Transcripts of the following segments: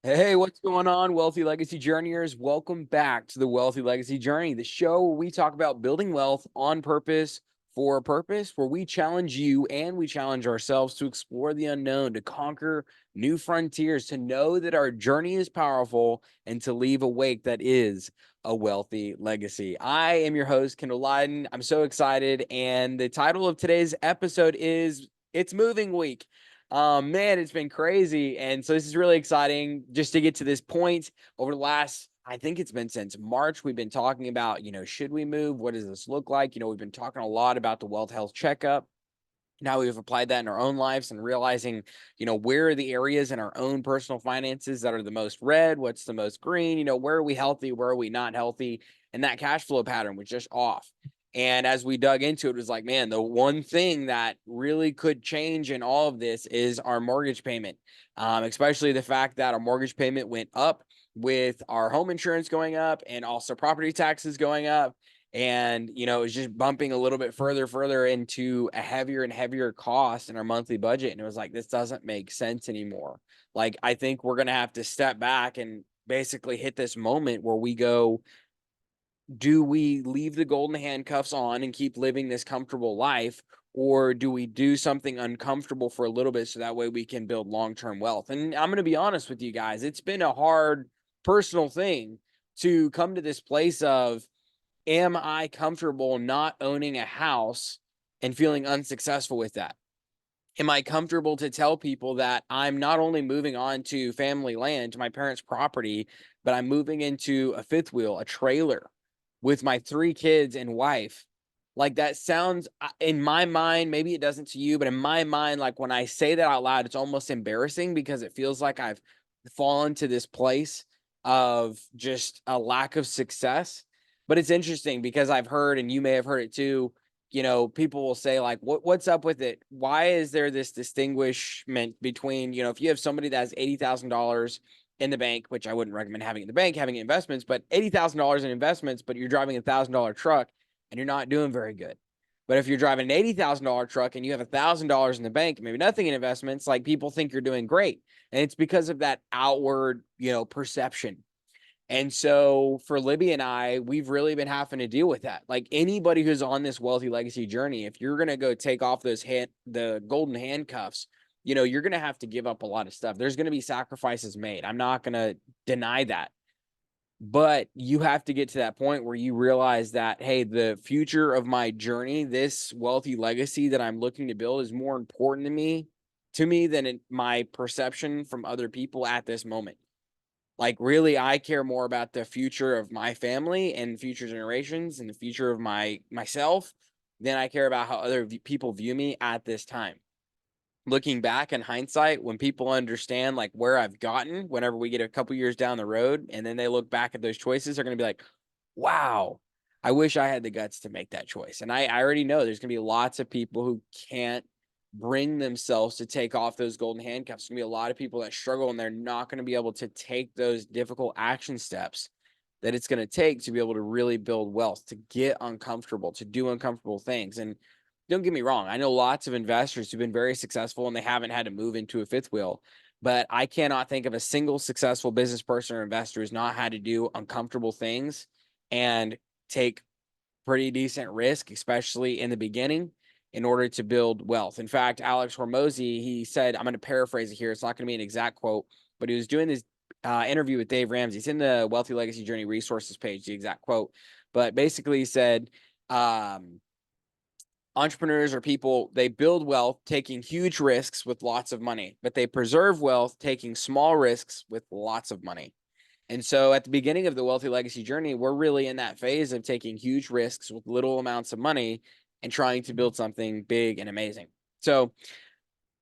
Hey, what's going on, Wealthy Legacy Journeyers? Welcome back to the Wealthy Legacy Journey, the show where we talk about building wealth on purpose for a purpose, where we challenge you and we challenge ourselves to explore the unknown, to conquer new frontiers, to know that our journey is powerful, and to leave a wake that is a wealthy legacy. I am your host, Kendell Liden. I'm so excited, and the title of today's episode is It's Moving Week. Man, it's been crazy. And so this is really exciting just to get to this point. Over the last, I think it's been since March, we've been talking about, should we move? What does this look like? We've been talking a lot about the Wealth Health Checkup. Now we've applied that in our own lives and realizing, where are the areas in our own personal finances that are the most red? What's the most green? Where are we healthy? Where are we not healthy? And that cash flow pattern was just off. And as we dug into it, it was like, man, the one thing that really could change in all of this is our mortgage payment, especially the fact that our mortgage payment went up with our home insurance going up and also property taxes going up. And, it's just bumping a little bit further into a heavier and heavier cost in our monthly budget. And it was like, this doesn't make sense anymore. Like, I think we're going to have to step back and basically hit this moment where we go, do we leave the golden handcuffs on and keep living this comfortable life? Or do we do something uncomfortable for a little bit so that way we can build long-term wealth? And I'm going to be honest with you guys, it's been a hard personal thing to come to this place of, am I comfortable not owning a house and feeling unsuccessful with that? Am I comfortable to tell people that I'm not only moving on to family land, to my parents' property, but I'm moving into a fifth wheel, a trailer with my 3 kids and wife? Like, that sounds, in my mind, maybe it doesn't to you, but in my mind, like when I say that out loud, it's almost embarrassing because it feels like I've fallen to this place of just a lack of success. But it's interesting because I've heard, and you may have heard it too, people will say like, what's up with it? Why is there this distinguishment between, if you have somebody that has $80,000 in the bank, which I wouldn't recommend having in the bank, having investments, but $80,000 in investments, but you're driving $1,000 truck and you're not doing very good. But if you're driving an $80,000 truck and you have $1,000 in the bank, maybe nothing in investments, like, people think you're doing great. And it's because of that outward, perception. And so for Libby and I, we've really been having to deal with that. Like, anybody who's on this wealthy legacy journey, if you're going to go take off the golden handcuffs, you're going to have to give up a lot of stuff. There's going to be sacrifices made. I'm not going to deny that. But you have to get to that point where you realize that, hey, the future of my journey, this wealthy legacy that I'm looking to build, is more important to me than my perception from other people at this moment. Like, really, I care more about the future of my family and future generations and the future of myself than I care about how other people view me at this time. Looking back in hindsight, when people understand like where I've gotten, whenever we get a couple years down the road, and then they look back at those choices, they're going to be like, wow, I wish I had the guts to make that choice. And I already know there's going to be lots of people who can't bring themselves to take off those golden handcuffs. There's going to be a lot of people that struggle and they're not going to be able to take those difficult action steps that it's going to take to be able to really build wealth, to get uncomfortable, to do uncomfortable things. And don't get me wrong, I know lots of investors who've been very successful and they haven't had to move into a fifth wheel. But I cannot think of a single successful business person or investor who's not had to do uncomfortable things and take pretty decent risk, especially in the beginning, in order to build wealth. In fact, Alex Hormozy, he said, I'm going to paraphrase it here. It's not going to be an exact quote, but he was doing this interview with Dave Ramsey. It's in the Wealthy Legacy Journey resources page, the exact quote. But basically, he said, entrepreneurs are people, they build wealth taking huge risks with lots of money, but they preserve wealth taking small risks with lots of money. And so at the beginning of the wealthy legacy journey, we're really in that phase of taking huge risks with little amounts of money and trying to build something big and amazing. So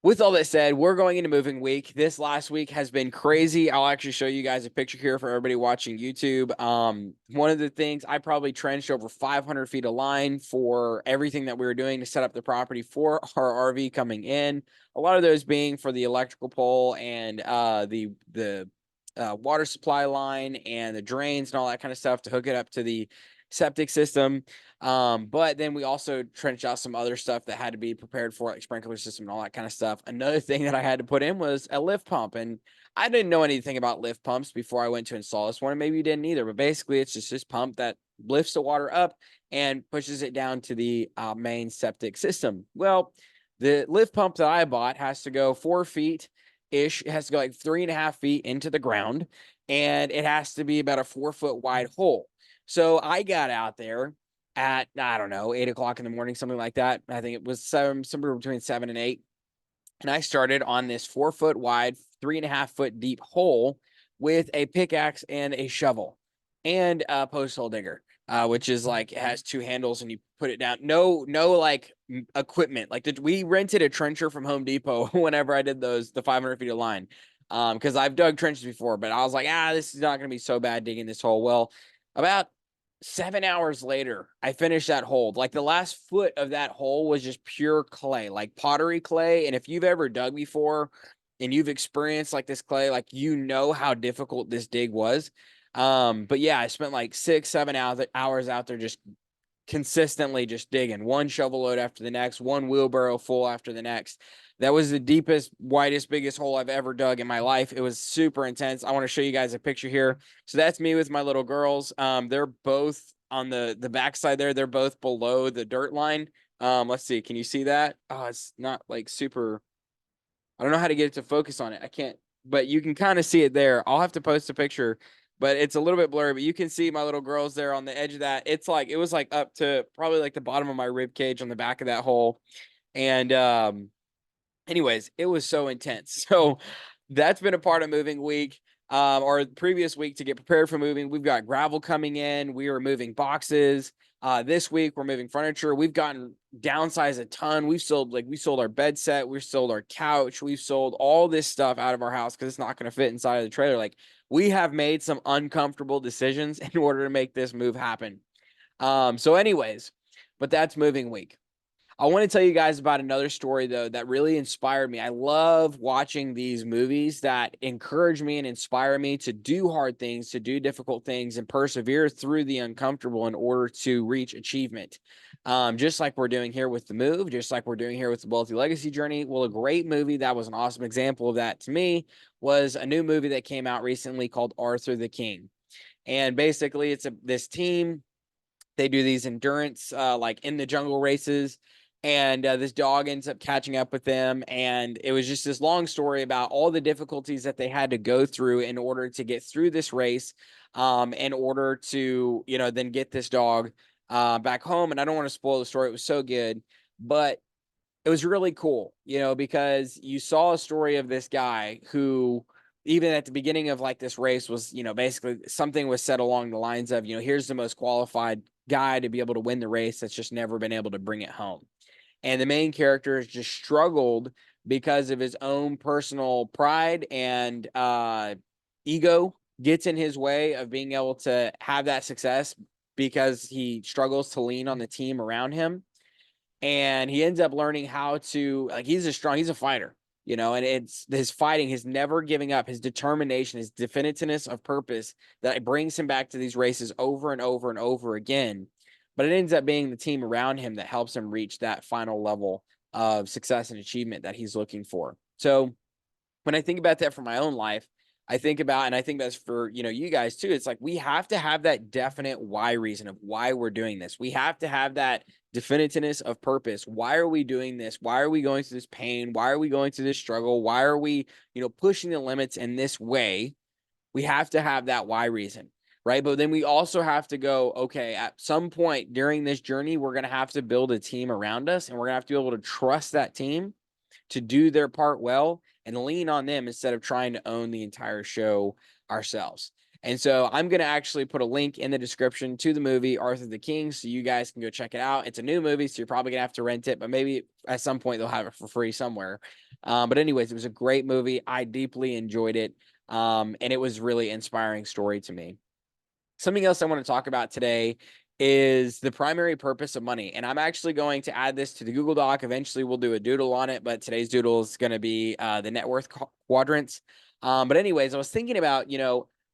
with all that said, we're going into moving week. This last week has been crazy. I'll actually show you guys a picture here for everybody watching YouTube. One of the things, I probably trenched over 500 feet of line for everything that we were doing to set up the property for our RV coming in. A lot of those being for the electrical pole and the water supply line and the drains and all that kind of stuff to hook it up to the septic system. But then we also trenched out some other stuff that had to be prepared for, like sprinkler system and all that kind of stuff. Another thing that I had to put in was a lift pump. And I didn't know anything about lift pumps before I went to install this one. And maybe you didn't either, but basically it's just this pump that lifts the water up and pushes it down to the main septic system. Well, the lift pump that I bought has to go 4 feet ish. It has to go like 3.5 feet into the ground, and it has to be about a 4-foot wide hole. So I got out there at, I don't know, 8 o'clock in the morning, something like that. I think it was somewhere between 7 and 8. And I started on this 4-foot wide, 3.5 foot deep hole with a pickaxe and a shovel and a post hole digger, which is like, it has 2 handles and you put it down. No, like equipment. Like we rented a trencher from Home Depot whenever I did the 500 feet of line. Because I've dug trenches before, but I was like, this is not going to be so bad digging this hole. Well, about 7 hours later, I finished that hole. Like the last foot of that hole was just pure clay, like pottery clay. And if you've ever dug before and you've experienced like this clay, like you know how difficult this dig was. But yeah, I spent like 6-7 hours out there just consistently just digging, one shovel load after the next, one wheelbarrow full after the next. That was the deepest, widest, biggest hole I've ever dug in my life. It was super intense. I want to show you guys a picture here. So that's me with my little girls. They're both on the backside there. They're both below the dirt line. Let's see. Can you see that? Oh, it's not like super. I don't know how to get it to focus on it. I can't, but you can kind of see it there. I'll have to post a picture, but it's a little bit blurry, but you can see my little girls there on the edge of that. It's like, it was like up to probably like the bottom of my rib cage on the back of that hole. And, anyways, it was so intense. So that's been a part of moving week, or previous week to get prepared for moving. We've got gravel coming in. We are moving boxes. This week we're moving furniture. We've gotten downsized a ton. We sold our bed set. We've sold our couch. We've sold all this stuff out of our house because it's not going to fit inside of the trailer. Like we have made some uncomfortable decisions in order to make this move happen. So anyways, but that's moving week. I want to tell you guys about another story, though, that really inspired me. I love watching these movies that encourage me and inspire me to do hard things, to do difficult things, and persevere through the uncomfortable in order to reach achievement. Just like we're doing here with The Move, just like we're doing here with the Wealthy Legacy Journey. Well, a great movie that was an awesome example of that to me was a new movie that came out recently called Arthur the King. And basically, it's this team. They do these endurance, like in the jungle races, and this dog ends up catching up with them. And it was just this long story about all the difficulties that they had to go through in order to get through this race, in order to, then get this dog back home. And I don't want to spoil the story. It was so good, but it was really cool, because you saw a story of this guy who, even at the beginning of like this race was, basically something was said along the lines of, here's the most qualified guy to be able to win the race that's just never been able to bring it home. And the main character has just struggled because of his own personal pride and ego gets in his way of being able to have that success because he struggles to lean on the team around him. And he ends up learning how to, like, he's a fighter, and it's his fighting, his never giving up, his determination, his definitiveness of purpose that brings him back to these races over and over and over again. But it ends up being the team around him that helps him reach that final level of success and achievement that he's looking for. So when I think about that for my own life, I think about, and I think that's for, you guys too. It's like, we have to have that definite why reason of why we're doing this. We have to have that definitiveness of purpose. Why are we doing this? Why are we going through this pain? Why are we going through this struggle? Why are we, pushing the limits in this way? We have to have that why reason, right? But then we also have to go, okay, at some point during this journey, we're going to have to build a team around us, and we're going to have to be able to trust that team to do their part well and lean on them instead of trying to own the entire show ourselves. And so I'm going to actually put a link in the description to the movie Arthur the King so you guys can go check it out. It's a new movie, so you're probably going to have to rent it, but maybe at some point they'll have it for free somewhere. But anyways, it was a great movie. I deeply enjoyed it. And it was really inspiring story to me. Something else I want to talk about today is the primary purpose of money. And I'm actually going to add this to the Google Doc. Eventually we'll do a doodle on it, but today's doodle is going to be the net worth quadrants. But anyways, I was thinking about,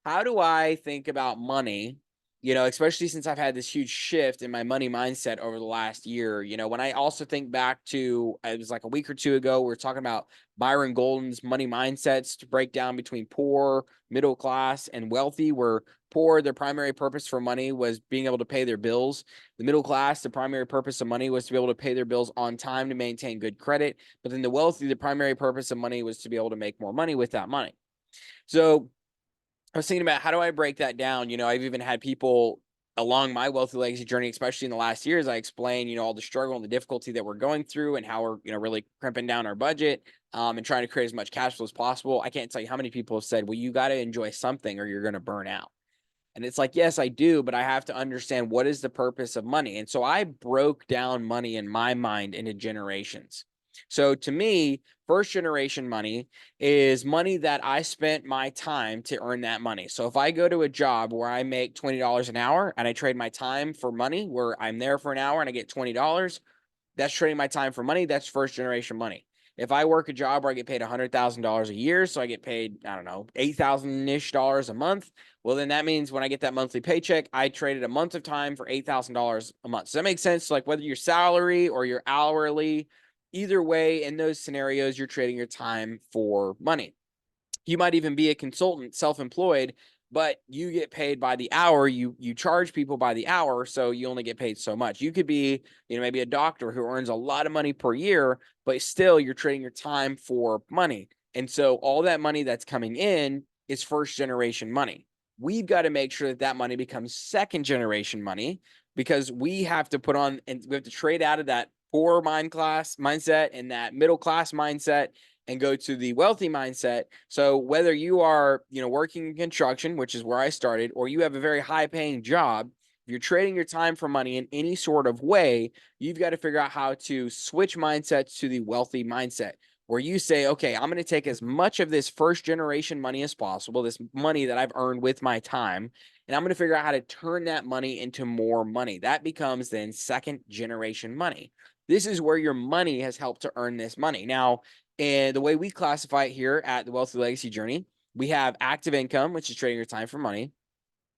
how do I think about money especially since I've had this huge shift in my money mindset over the last year. When I also think back to, it was like a week or two ago, we were talking about Byron Golden's money mindsets to break down between poor, middle class, and wealthy, where poor, their primary purpose for money was being able to pay their bills. The middle class, the primary purpose of money was to be able to pay their bills on time to maintain good credit. But then the wealthy, the primary purpose of money was to be able to make more money with that money. So I was thinking about, how do I break that down? I've even had people along my wealthy legacy journey, especially in the last years, I explain, all the struggle and the difficulty that we're going through and how we're, really crimping down our budget, and trying to create as much cash flow as possible. I can't tell you how many people have said, well, you got to enjoy something or you're going to burn out. And it's like, yes, I do, but I have to understand, what is the purpose of money? And so I broke down money in my mind into generations. So to me, first generation money is money that I spent my time to earn that money. So if I go to a job where I make $20 an hour and I trade my time for money, where I'm there for an hour and I get $20, that's trading my time for money. That's first generation money. If I work a job where I get paid $100,000 a year, so I get paid, I don't know, $8,000-ish a month, well, then that means when I get that monthly paycheck, I traded a month of time for $8,000 a month. Does that make sense? Like, whether you're salary or you're hourly, either way, in those scenarios, you're trading your time for money. You might even be a consultant, self-employed, but you get paid by the hour. You charge people by the hour, so you only get paid so much. You could be, maybe a doctor who earns a lot of money per year, but still you're trading your time for money. And so all that money that's coming in is first generation money. We've got to make sure that that money becomes second generation money, because we have to put on, and we have to trade out of that poor mindset and that middle class mindset and go to the wealthy mindset. So whether you are, working in construction, which is where I started, or you have a very high paying job, if you're trading your time for money in any sort of way, you've got to figure out how to switch mindsets to the wealthy mindset, where you say, okay, I'm going to take as much of this first generation money as possible, this money that I've earned with my time, and I'm going to figure out how to turn that money into more money. That becomes then second generation money. This is where your money has helped to earn this money. Now, and the way we classify it here at the Wealthy Legacy Journey, we have active income, which is trading your time for money.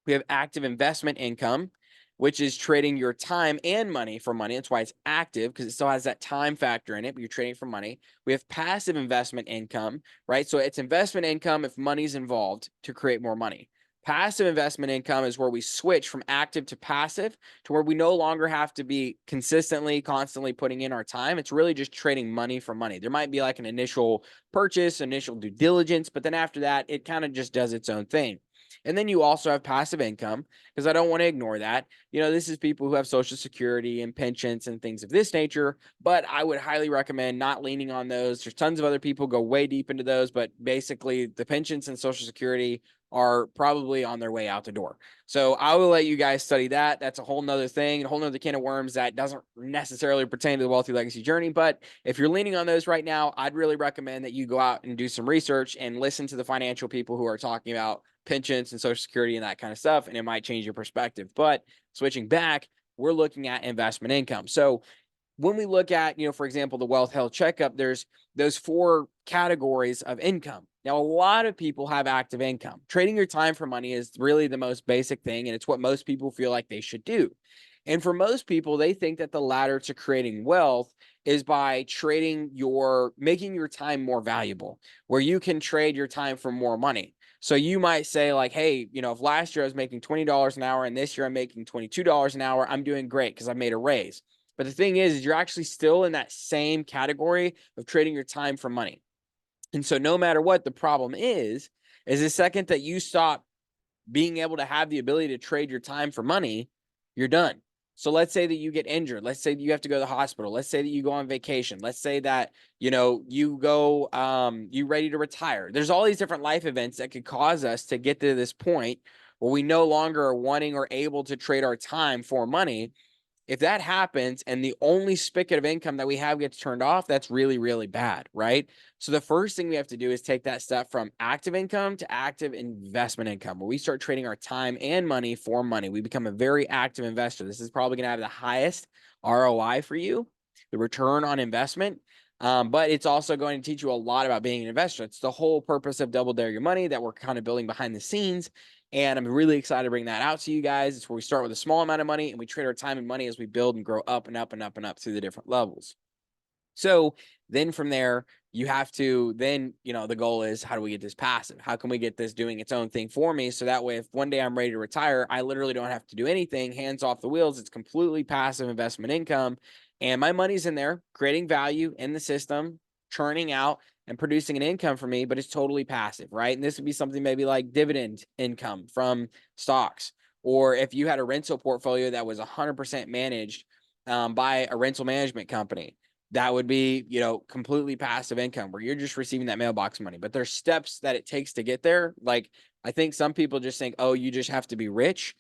We have active investment income, which is trading your time and money for money. That's why it's active, because it still has that time factor in it, but you're trading for money. We have passive investment income, right? So it's investment income if money's involved to create more money. Passive investment income is where we switch from active to passive, to where we no longer have to be constantly putting in our time. It's really just trading money for money. There might be like an initial purchase, initial due diligence, but then after that, it kind of just does its own thing. And then you also have passive income, because I don't want to ignore that. This is people who have Social Security and pensions and things of this nature, but I would highly recommend not leaning on those. There's tons of other people go way deep into those, but basically the pensions and Social Security are probably on their way out the door. So I will let you guys study that. That's a whole nother thing, a whole nother can of worms that doesn't necessarily pertain to the Wealthy Legacy Journey. But if you're leaning on those right now, I'd really recommend that you go out and do some research and listen to the financial people who are talking about pensions and Social Security and that kind of stuff, and it might change your perspective. But switching back, we're looking at investment income. So when we look at, for example, the Wealth Health Checkup, there's those 4 categories of income. Now, a lot of people have active income. Trading your time for money is really the most basic thing, and it's what most people feel like they should do. And for most people, they think that the ladder to creating wealth is by making your time more valuable, where you can trade your time for more money. So you might say like, hey, if last year I was making $20 an hour and this year I'm making $22 an hour, I'm doing great because I've made a raise. But the thing is you're actually still in that same category of trading your time for money. And so no matter what, the problem is the second that you stop being able to have the ability to trade your time for money, you're done. So let's say that you get injured. Let's say that you have to go to the hospital. Let's say that you go on vacation. Let's say that, you go, you ready to retire. There's all these different life events that could cause us to get to this point where we no longer are wanting or able to trade our time for money. If that happens and the only spigot of income that we have gets turned off, that's really, really bad, right? So the first thing we have to do is take that step from active income to active investment income, where we start trading our time and money for money. We become a very active investor. This is probably going to have the highest ROI for you, the return on investment. But it's also going to teach you a lot about being an investor. It's the whole purpose of Double Dare Your Money that we're kind of building behind the scenes. And I'm really excited to bring that out to you guys. It's where we start with a small amount of money and we trade our time and money as we build and grow up and up and up and up through the different levels. So then from there, you have to then, the goal is, how do we get this passive? How can we get this doing its own thing for me? So that way, if one day I'm ready to retire, I literally don't have to do anything, hands off the wheels. It's completely passive investment income. And my money's in there, creating value in the system, churning out and producing an income for me, but it's totally passive, right? And this would be something maybe like dividend income from stocks. Or if you had a rental portfolio that was 100% managed by a rental management company, that would be, completely passive income where you're just receiving that mailbox money. But there's steps that it takes to get there. Like, I think some people just think, oh, you just have to be rich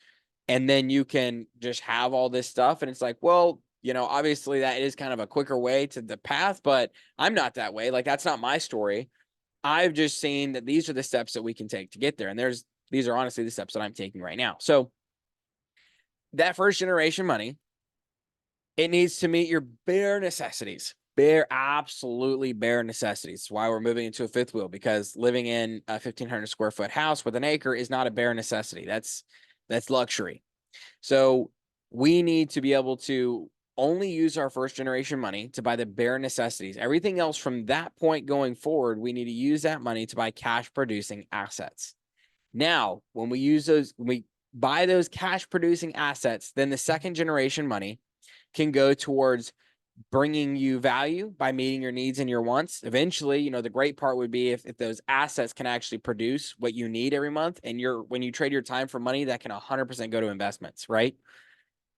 and then you can just have all this stuff. And it's like, well, obviously that is kind of a quicker way to the path, but I'm not that way. Like, that's not my story. I've just seen that these are the steps that we can take to get there. And these are honestly the steps that I'm taking right now. So that first generation money, it needs to meet your bare necessities, absolutely bare necessities. That's why we're moving into a fifth wheel, because living in a 1,500 square foot house with an acre is not a bare necessity. That's luxury. So we need to be able to only use our first generation money to buy the bare necessities. Everything else from that point going forward, we need to use that money to buy cash producing assets. Now, when we buy those cash producing assets, then the second generation money can go towards bringing you value by meeting your needs and your wants. Eventually, the great part would be if those assets can actually produce what you need every month, and when you trade your time for money, that can 100% go to investments, right?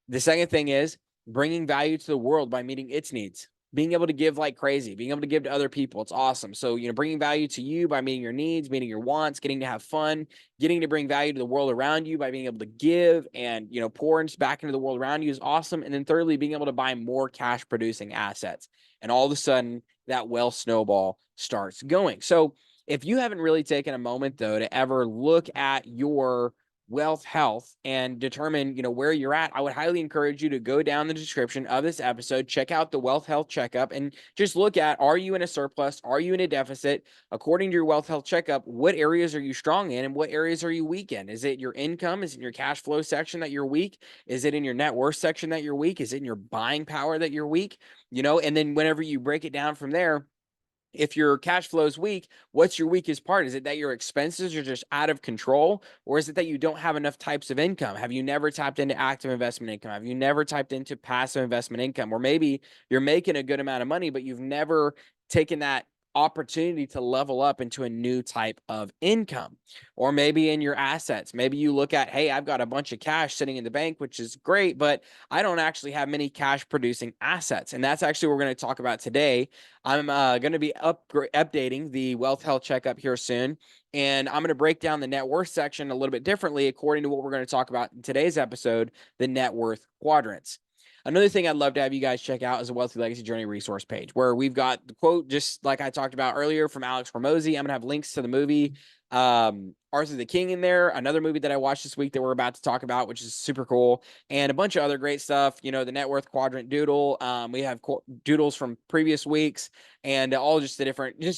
The second thing is bringing value to the world by meeting its needs, being able to give like crazy, being able to give to other people. It's awesome. So, bringing value to you by meeting your needs, meeting your wants, getting to have fun, getting to bring value to the world around you by being able to give and, pour back into the world around you is awesome. And then thirdly, being able to buy more cash producing assets. And all of a sudden that wealth snowball starts going. So if you haven't really taken a moment though, to ever look at your wealth health and determine where you're at, I would highly encourage you to go down the description of this episode, check out the Wealth Health Checkup, and just look at, are you in a surplus, are you in a deficit? According to your Wealth Health Checkup, what areas are you strong in and what areas are you weak in? Is it your income? Is it in your cash flow section that you're weak? Is it in your net worth section that you're weak? Is it in your buying power that you're weak? And then whenever you break it down from there, if your cash flow is weak, what's your weakest part? Is it that your expenses are just out of control? Or is it that you don't have enough types of income? Have you never tapped into active investment income? Have you never tapped into passive investment income? Or maybe you're making a good amount of money, but you've never taken that opportunity to level up into a new type of income. Or maybe in your assets, maybe you look at, hey, I've got a bunch of cash sitting in the bank, which is great, but I don't actually have many cash producing assets. And that's actually what we're going to talk about today. I'm going to be updating the Wealth Health Checkup here soon. And I'm going to break down the net worth section a little bit differently according to what we're going to talk about in today's episode, the net worth quadrants. Another thing I'd love to have you guys check out is a Wealthy Legacy Journey resource page, where we've got the quote, just like I talked about earlier, from Alex Hormozy. I'm going to have links to the movie Arthur the King in there, another movie that I watched this week that we're about to talk about, which is super cool, and a bunch of other great stuff. The Net Worth Quadrant doodle. We have doodles from previous weeks, and all just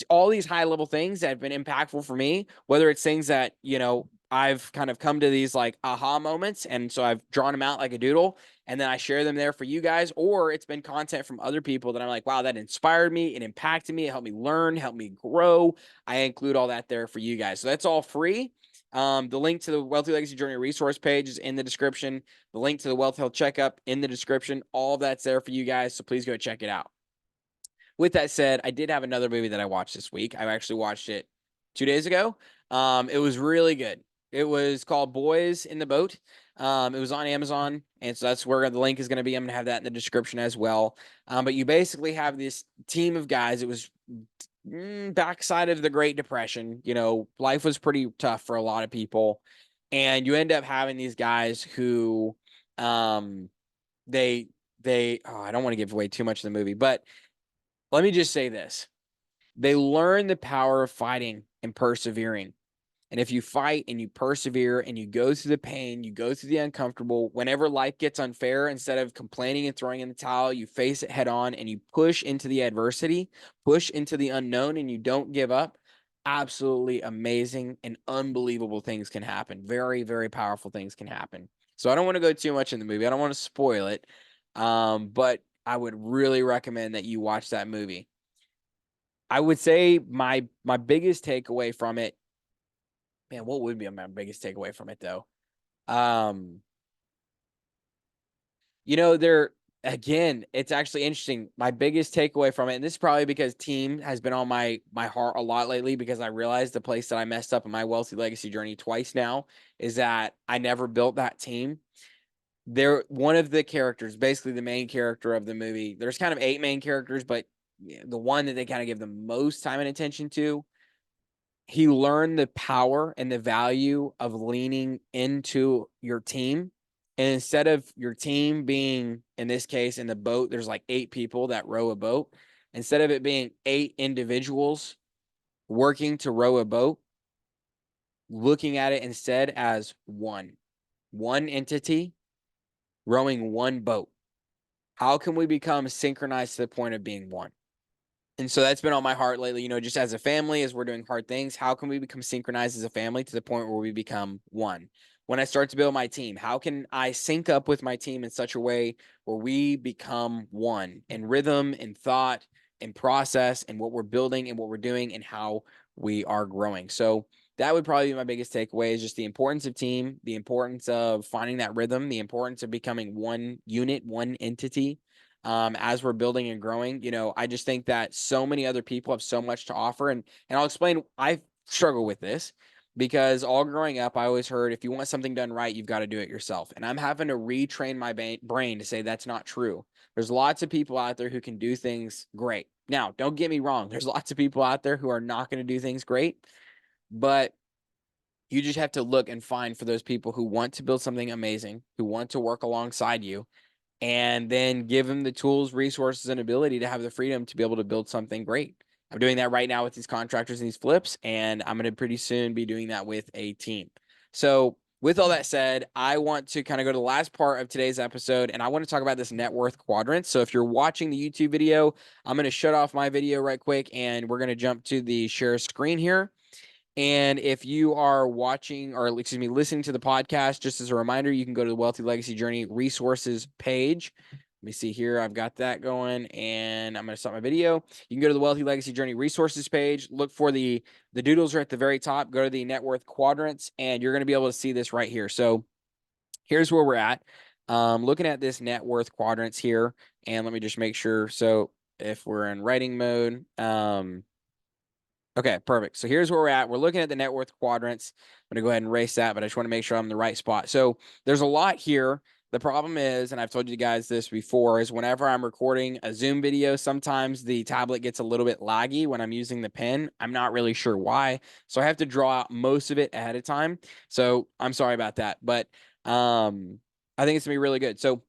all these high level things that have been impactful for me, whether it's things that, I've kind of come to these like aha moments, and so I've drawn them out like a doodle, and then I share them there for you guys, or it's been content from other people that I'm like, wow, that inspired me, it impacted me, it helped me learn, helped me grow. I include all that there for you guys. So that's all free. The link to the Wealthy Legacy Journey resource page is in the description. The link to the Wealth Health Checkup in the description. All of that's there for you guys, so please go check it out. With that said, I did have another movie that I watched this week. I actually watched it 2 days ago. It was really good. It was called Boys in the Boat. It was on Amazon, and so that's where the link is going to be. I'm going to have that in the description as well. But you basically have this team of guys. It was backside of the Great Depression. Life was pretty tough for a lot of people, and you end up having these guys who, they I don't want to give away too much of the movie, but let me just say this. They learn the power of fighting and persevering. And if you fight and you persevere and you go through the pain, you go through the uncomfortable, whenever life gets unfair, instead of complaining and throwing in the towel, you face it head on and you push into the adversity, push into the unknown, and you don't give up. Absolutely amazing and unbelievable things can happen. Very, very powerful things can happen. So I don't want to go too much in the movie. I don't want to spoil it. But I would really recommend that you watch that movie. I would say my biggest takeaway from it, man, what would be my biggest takeaway from it though? There again, it's actually interesting. My biggest takeaway from it, and this is probably because team has been on my heart a lot lately, because I realized the place that I messed up in my wealthy legacy journey twice now is that I never built that team. One of the characters, basically the main character of the movie, there's kind of 8 main characters, but the one that they kind of give the most time and attention to, he learned the power and the value of leaning into your team. And instead of your team being, in this case, in the boat, there's like 8 people that row a boat. Instead of it being 8 individuals working to row a boat, looking at it instead as one entity rowing one boat. How can we become synchronized to the point of being one? And so that's been on my heart lately, just as a family, as we're doing hard things, how can we become synchronized as a family to the point where we become one? When I start to build my team, how can I sync up with my team in such a way where we become one in rhythm and thought and process and what we're building and what we're doing and how we are growing? So that would probably be my biggest takeaway, is just the importance of team, the importance of finding that rhythm, the importance of becoming one unit, one entity. As we're building and growing, I just think that so many other people have so much to offer. And I'll explain, I struggle with this because all growing up, I always heard, if you want something done right, you've got to do it yourself. And I'm having to retrain my brain to say that's not true. There's lots of people out there who can do things great. Now, don't get me wrong. There's lots of people out there who are not going to do things great, but you just have to look and find for those people who want to build something amazing, who want to work alongside you, and then give them the tools, resources, and ability to have the freedom to be able to build something great. I'm doing that right now with these contractors and these flips, and I'm going to pretty soon be doing that with a team. So with all that said, I want to kind of go to the last part of today's episode, and I want to talk about this net worth quadrant. So if you're watching the YouTube video, I'm going to shut off my video right quick, and we're going to jump to the share screen here. And if you are watching, or excuse me, listening to the podcast, just as a reminder, you can go to the Wealthy Legacy Journey resources page. Let me see here. I've got that going, and I'm going to stop my video. You can go to the Wealthy Legacy Journey resources page. Look for the doodles are at the very top. Go to the Net Worth Quadrants, and you're going to be able to see this right here. So here's where we're at. Looking at this Net Worth Quadrants here, and let me just make sure. So if we're in writing mode, okay, perfect. So here's where we're at. We're looking at the net worth quadrants. I'm going to go ahead and erase that, but I just want to make sure I'm in the right spot. So there's a lot here. The problem is, and I've told you guys this before, is whenever I'm recording a Zoom video, sometimes the tablet gets a little bit laggy when I'm using the pen. I'm not really sure why. So I have to draw out most of it ahead of time. So I'm sorry about that, but I think it's going to be really good. So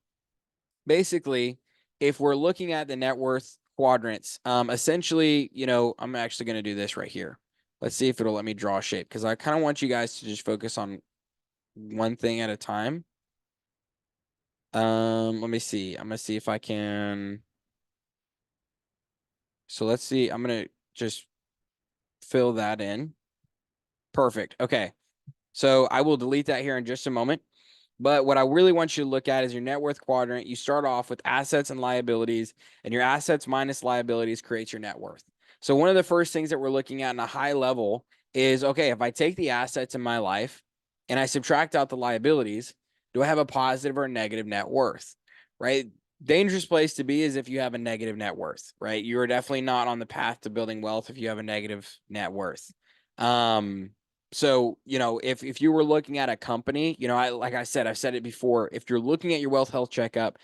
basically, if we're looking at the net worth quadrants, essentially, I'm actually going to do this right here. Let's see if it'll let me draw a shape, because I kind of want you guys to just focus on one thing at a time. Let me see. I'm going to see if I can. So let's see. I'm going to just fill that in. Perfect. Okay. So I will delete that here in just a moment. But what I really want you to look at is your net worth quadrant. You start off with assets and liabilities, and your assets minus liabilities creates your net worth. So one of the first things that we're looking at in a high level is, okay, if I take the assets in my life and I subtract out the liabilities, do I have a positive or a negative net worth, right? Dangerous place to be is if you have a negative net worth, right? You are definitely not on the path to building wealth if you have a negative net worth. So, if you were looking at a company, like I said, I've said it before, if you're looking at your Wealth Health Checkup,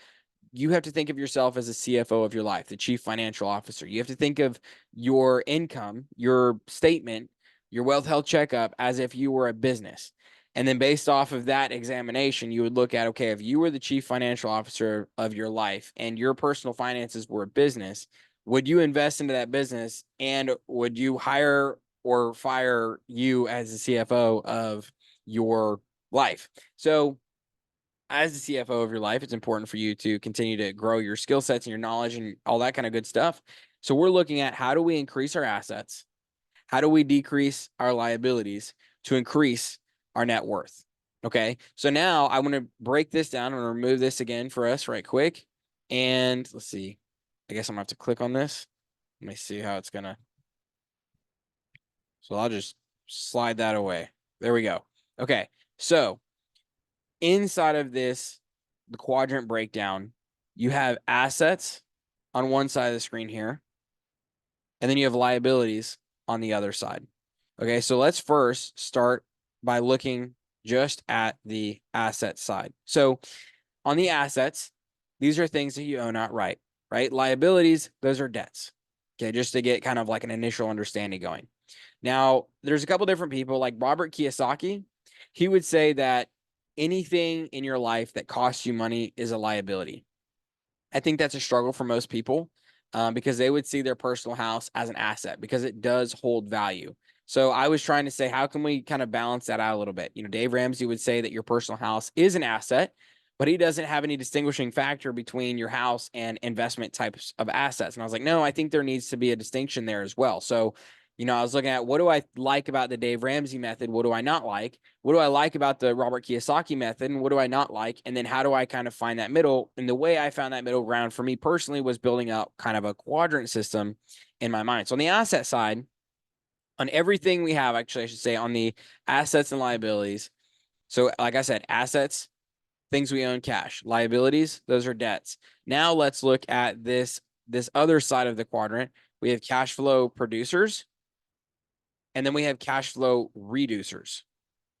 you have to think of yourself as a CFO of your life, the chief financial officer. You have to think of your income, your statement, your Wealth Health Checkup as if you were a business. And then based off of that examination, you would look at, okay, if you were the chief financial officer of your life and your personal finances were a business, would you invest into that business, and would you hire or fire you as the CFO of your life. So as the CFO of your life, it's important for you to continue to grow your skill sets and your knowledge and all that kind of good stuff. So we're looking at how do we increase our assets? How do we decrease our liabilities to increase our net worth? Okay. So now I want to break this down. I'm going to remove this again for us right quick. And let's see. I guess I'm going to have to click on this. Let me see how it's going to. So I'll just slide that away. There we go. Okay. So inside of this, the quadrant breakdown, you have assets on one side of the screen here, and then you have liabilities on the other side. Okay, so let's first start by looking just at the asset side. So on the assets, these are things that you own outright, right? Liabilities, those are debts. Okay, just to get kind of like an initial understanding going. Now, there's a couple different people like Robert Kiyosaki. He would say that anything in your life that costs you money is a liability. I think that's a struggle for most people because they would see their personal house as an asset because it does hold value. So I was trying to say, how can we kind of balance that out a little bit? You know, Dave Ramsey would say that your personal house is an asset, but he doesn't have any distinguishing factor between your house and investment types of assets. And I was like, no, I think there needs to be a distinction there as well. So, you know, I was looking at what do I like about the Dave Ramsey method? What do I not like? What do I like about the Robert Kiyosaki method? And what do I not like? And then how do I kind of find that middle? And the way I found that middle ground for me personally was building out kind of a quadrant system in my mind. So on the asset side, on everything we have, actually, I should say on the assets and liabilities. So like I said, assets, things we own cash, liabilities, those are debts. Now let's look at this other side of the quadrant. We have cash flow producers, and then we have cash flow reducers.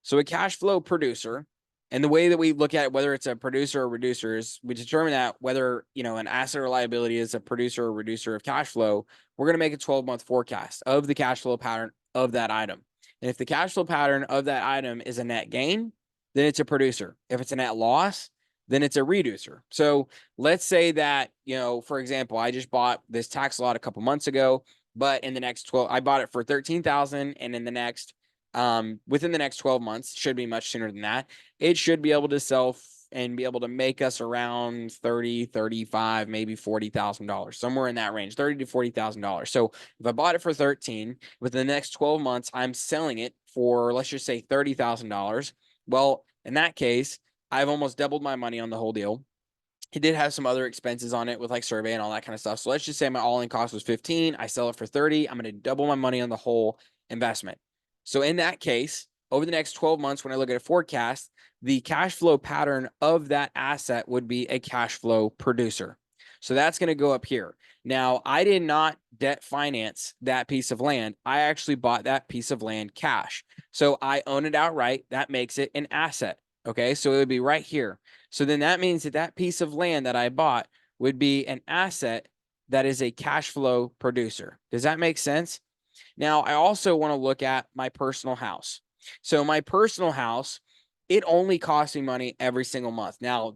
So a cash flow producer, and the way that we look at it, whether it's a producer or reducer, is we determine that whether, you know, an asset or liability is a producer or reducer of cash flow. We're going to make a 12-month forecast of the cash flow pattern of that item. And if the cash flow pattern of that item is a net gain, then it's a producer. If it's a net loss, then it's a reducer. So let's say that, you know, for example, I just bought this tax lot a couple months ago, but in the next 12, I bought it for 13,000, and in the next within the next 12 months, should be much sooner than that, it should be able to sell and be able to make us around 30, 35, maybe $40,000, somewhere in that range, 30 to $40,000. So if I bought it for 13, within the next 12 months, I'm selling it for, let's just say $30,000. Well, in that case, I've almost doubled my money on the whole deal. He did have some other expenses on it with like survey and all that kind of stuff. So let's just say my all-in cost was 15. I sell it for 30. I'm going to double my money on the whole investment. So in that case, over the next 12 months, when I look at a forecast, the cash flow pattern of that asset would be a cash flow producer. So that's going to go up here. Now, I did not debt finance that piece of land. I actually bought that piece of land cash. So I own it outright. That makes it an asset. Okay, so it would be right here. So then that means that that piece of land that I bought would be an asset that is a cash flow producer. Does that make sense? Now, I also want to look at my personal house. So my personal house, it only costs me money every single month. Now,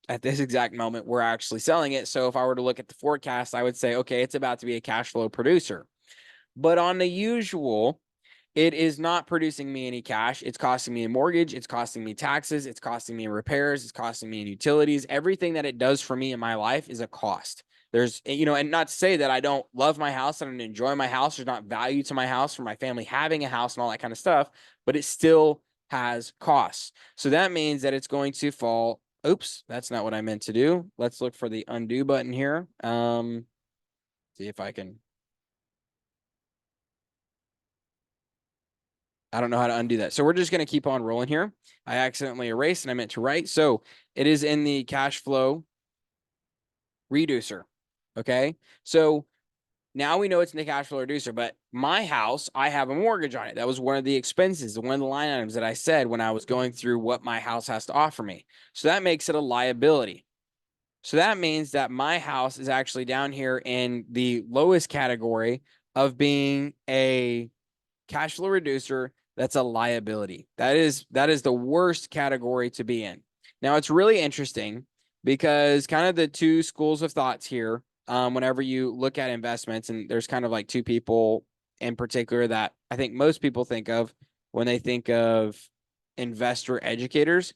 at this exact moment, we're actually selling it. So if I were to look at the forecast, I would say, okay, it's about to be a cash flow producer. But on the usual, it is not producing me any cash. It's costing me a mortgage. It's costing me taxes. It's costing me in repairs. It's costing me in utilities. Everything that it does for me in my life is a cost. There's, you know, and not to say that I don't love my house and enjoy my house. There's not value to my house for my family having a house and all that kind of stuff, but it still has costs. So that means that it's going to fall. Oops, that's not what I meant to do. Let's look for the undo button here. See if I can. I don't know how to undo that. So we're just going to keep on rolling here. I accidentally erased and I meant to write. So it is in the cash flow reducer. Okay. So now we know it's in the cash flow reducer, but my house, I have a mortgage on it. That was one of the expenses, one of the line items that I said when I was going through what my house has to offer me. So that makes it a liability. So that means that my house is actually down here in the lowest category of being a cash flow reducer. That's a liability. That is the worst category to be in. Now, it's really interesting because kind of the two schools of thoughts here, whenever you look at investments, and there's kind of like two people in particular that I think most people think of when they think of investor educators.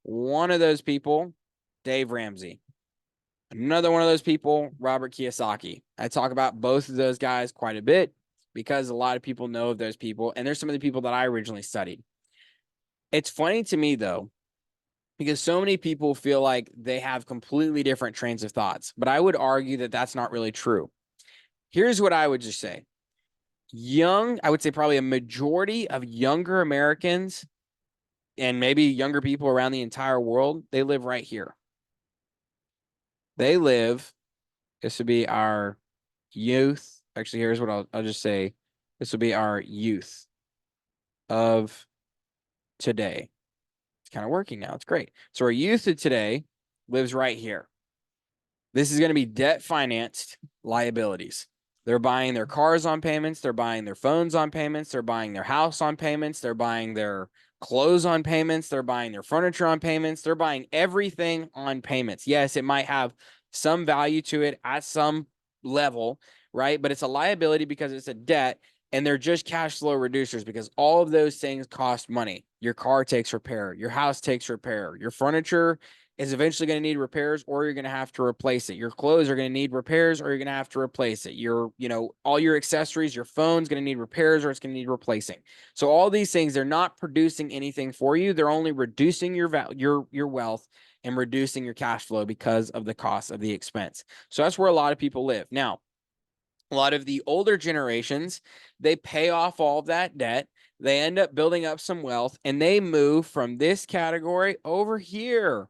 One of those people, Dave Ramsey. Another one of those people, Robert Kiyosaki. I talk about both of those guys quite a bit because a lot of people know of those people, and there's some of the people that I originally studied. It's funny to me, though, because so many people feel like they have completely different trains of thoughts, but I would argue that that's not really true. Here's what I would just say. I would say probably a majority of younger Americans and maybe younger people around the entire world, they live right here. This would be our youth. Actually, here's what I'll just say. This will be our youth of today. It's kind of working now. It's great. So our youth of today lives right here. This is going to be debt financed liabilities. They're buying their cars on payments. They're buying their phones on payments. They're buying their house on payments. They're buying their clothes on payments. They're buying their furniture on payments. They're buying everything on payments. Yes, it might have some value to it at some level, right? But it's a liability because it's a debt, and they're just cash flow reducers because all of those things cost money. Your car takes repair. Your house takes repair. Your furniture is eventually going to need repairs, or you're going to have to replace it. Your clothes are going to need repairs, or you're going to have to replace it. All your accessories, your phone's going to need repairs, or it's going to need replacing. So all these things, they're not producing anything for you. They're only reducing your wealth and reducing your cash flow because of the cost of the expense. So that's where a lot of people live. Now, a lot of the older generations, they pay off all of that debt. They end up building up some wealth, and they move from this category over here.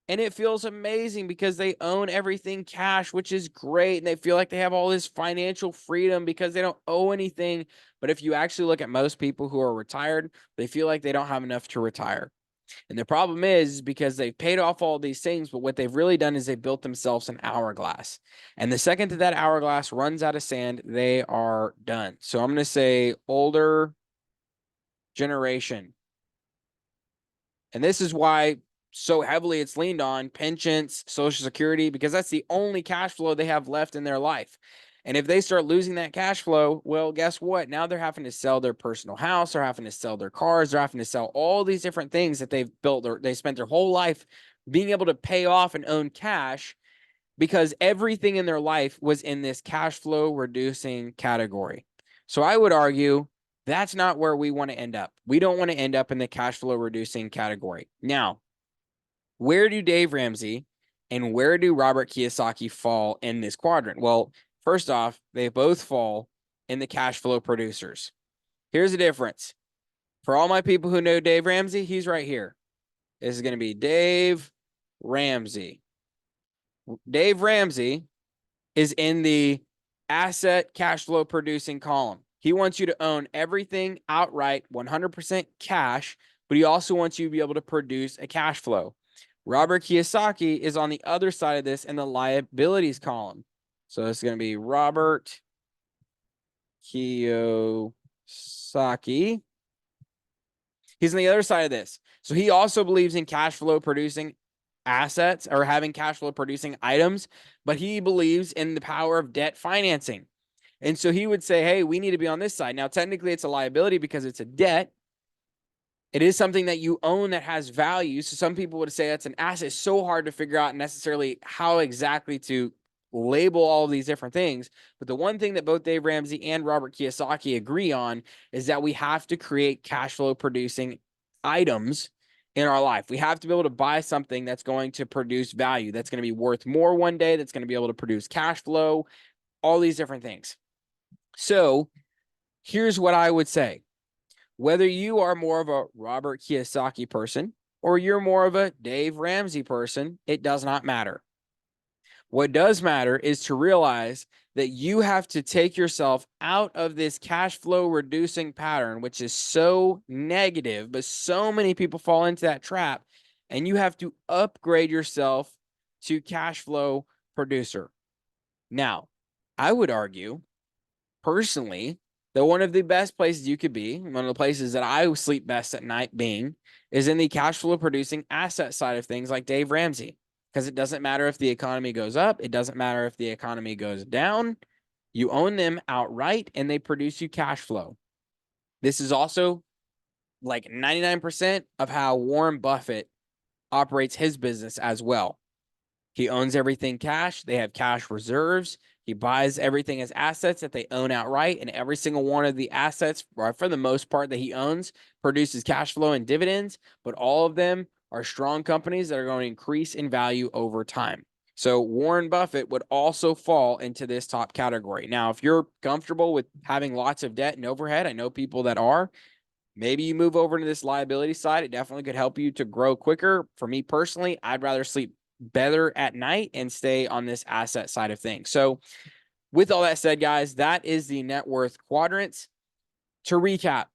And it feels amazing because they own everything cash, which is great. And they feel like they have all this financial freedom because they don't owe anything. But if you actually look at most people who are retired, they feel like they don't have enough to retire. And the problem is because they've paid off all these things, but what they've really done is they built themselves an hourglass. And the second that that hourglass runs out of sand, they are done. So I'm going to say older generation. And this is why so heavily it's leaned on pensions, Social Security, because that's the only cash flow they have left in their life. And if they start losing that cash flow, well, guess what? Now they're having to sell their personal house, they're having to sell their cars, they're having to sell all these different things that they've built or they spent their whole life being able to pay off and own cash because everything in their life was in this cash flow reducing category. So I would argue that's not where we want to end up. We don't want to end up in the cash flow reducing category. Now, where do Dave Ramsey and where do Robert Kiyosaki fall in this quadrant? Well, first off, they both fall in the cash flow producers. Here's the difference. For all my people who know Dave Ramsey, he's right here. This is going to be Dave Ramsey. Dave Ramsey is in the asset cash flow producing column. He wants you to own everything outright, 100% cash, but he also wants you to be able to produce a cash flow. Robert Kiyosaki is on the other side of this in the liabilities column. So it's going to be Robert Kiyosaki. He's on the other side of this. So he also believes in cash flow producing assets or having cash flow producing items, but he believes in the power of debt financing. And so he would say, hey, we need to be on this side. Now, technically, it's a liability because it's a debt. It is something that you own that has value. So some people would say that's an asset. It's so hard to figure out necessarily how exactly to label all of these different things. But the one thing that both Dave Ramsey and Robert Kiyosaki agree on is that we have to create cash flow producing items in our life. We have to be able to buy something that's going to produce value, that's going to be worth more one day, that's going to be able to produce cash flow, all these different things. So here's what I would say. Whether you are more of a Robert Kiyosaki person or you're more of a Dave Ramsey person, it does not matter. What does matter is to realize that you have to take yourself out of this cash flow reducing pattern, which is so negative, but so many people fall into that trap, and you have to upgrade yourself to cash flow producer. Now, I would argue personally that one of the best places you could be, one of the places that I sleep best at night being, is in the cash flow producing asset side of things like Dave Ramsey. Because it doesn't matter if the economy goes up. It doesn't matter if the economy goes down. You own them outright and they produce you cash flow. This is also like 99% of how Warren Buffett operates his business as well. He owns everything cash. They have cash reserves. He buys everything as assets that they own outright. And every single one of the assets, for the most part, that he owns produces cash flow and dividends. But all of them are strong companies that are going to increase in value over time. So Warren Buffett would also fall into this top category. Now, if you're comfortable with having lots of debt and overhead, I know people that are, maybe you move over to this liability side. It definitely could help you to grow quicker. For me personally, I'd rather sleep better at night and stay on this asset side of things. So with all that said, guys, that is the net worth quadrants. To recap,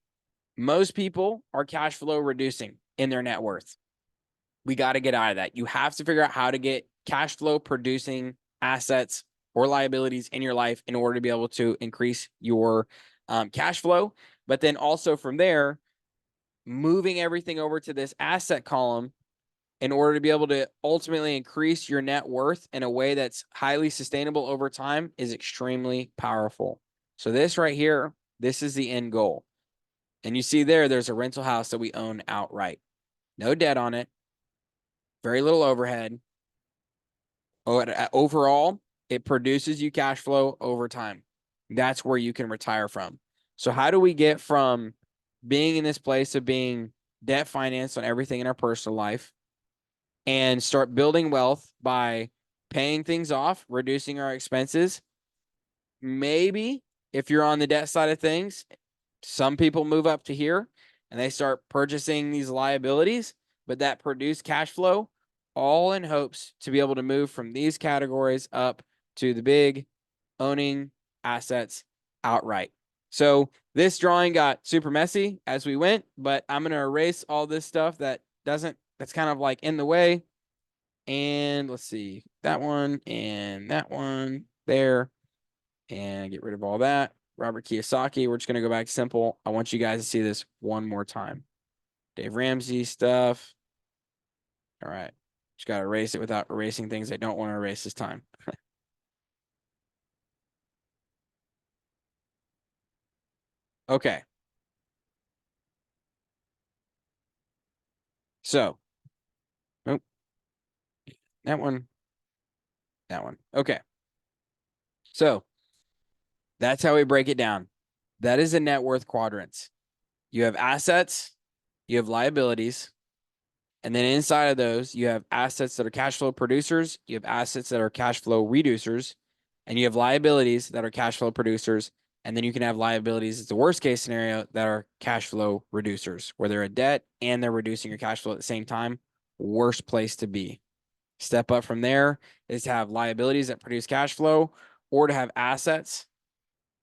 most people are cash flow reducing in their net worth. We got to get out of that. You have to figure out how to get cash flow producing assets or liabilities in your life in order to be able to increase your cash flow. But then also from there, moving everything over to this asset column in order to be able to ultimately increase your net worth in a way that's highly sustainable over time is extremely powerful. So this right here, this is the end goal. And you see there's a rental house that we own outright. No debt on it. Very little overhead. Overall, it produces you cash flow over time. That's where you can retire from. So how do we get from being in this place of being debt financed on everything in our personal life and start building wealth by paying things off, reducing our expenses? Maybe if you're on the debt side of things, some people move up to here and they start purchasing these liabilities, but that produce cash flow, all in hopes to be able to move from these categories up to the big owning assets outright. So this drawing got super messy as we went, but I'm going to erase all this stuff that's kind of like in the way. And let's see, that one and that one there, and get rid of all that. Robert Kiyosaki, we're just going to go back simple. I want you guys to see this one more time. Dave Ramsey stuff. All right. Just got to erase it without erasing things I don't want to erase this time. Okay. So, oh, that one. Okay. So that's how we break it down. That is a net worth quadrants. You have assets, you have liabilities, and then inside of those, you have assets that are cash flow producers, you have assets that are cash flow reducers, and you have liabilities that are cash flow producers. And then you can have liabilities, it's the worst case scenario, that are cash flow reducers, where they're a debt and they're reducing your cash flow at the same time. Worst place to be. Step up from there is to have liabilities that produce cash flow, or to have assets.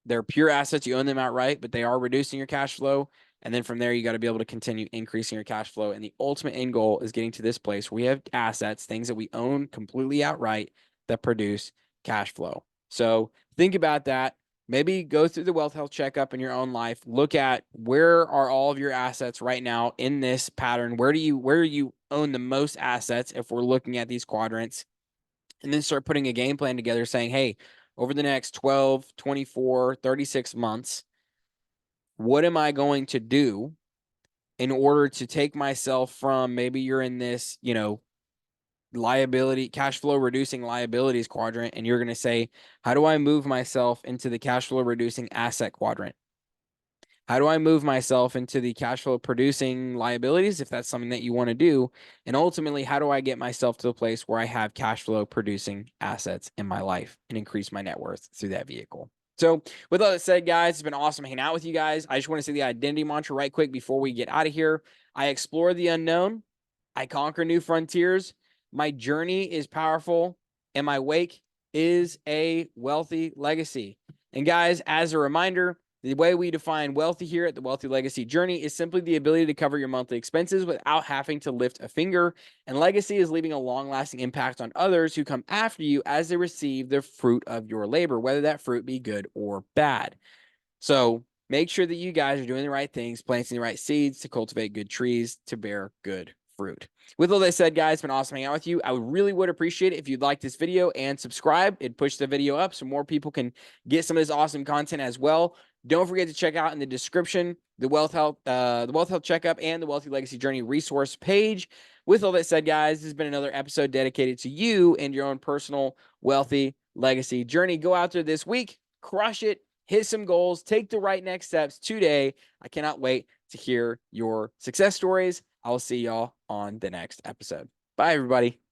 They're pure assets. You own them outright, but they are reducing your cash flow. And then from there, you got to be able to continue increasing your cash flow. And the ultimate end goal is getting to this place where we have assets, things that we own completely outright that produce cash flow. So think about that. Maybe go through the Wealth Health Checkup in your own life. Look at where are all of your assets right now in this pattern. Where do you own the most assets if we're looking at these quadrants? And then start putting a game plan together saying, hey, over the next 12, 24, 36 months, what am I going to do in order to take myself from, maybe you're in this, liability, cash flow reducing liabilities quadrant, and you're going to say, how do I move myself into the cash flow reducing asset quadrant? How do I move myself into the cash flow producing liabilities, if that's something that you want to do? And ultimately, how do I get myself to a place where I have cash flow producing assets in my life and increase my net worth through that vehicle? So with all that said, guys, it's been awesome hanging out with you guys. I just want to say the identity mantra right quick before we get out of here. I explore the unknown. I conquer new frontiers. My journey is powerful, and my wake is a wealthy legacy. And guys, as a reminder, the way we define wealthy here at the Wealthy Legacy Journey is simply the ability to cover your monthly expenses without having to lift a finger. And legacy is leaving a long-lasting impact on others who come after you as they receive the fruit of your labor, whether that fruit be good or bad. So make sure that you guys are doing the right things, planting the right seeds to cultivate good trees to bear good fruit. With all that said, guys, it's been awesome hanging out with you. I really would appreciate it if you'd like this video and subscribe. It'd push the video up so more people can get some of this awesome content as well. Don't forget to check out in the description the Wealth Health Checkup and the Wealthy Legacy Journey resource page. With all that said, guys, this has been another episode dedicated to you and your own personal wealthy legacy journey. Go out there this week, crush it, hit some goals, take the right next steps today. I cannot wait to hear your success stories. I will see y'all on the next episode. Bye, everybody.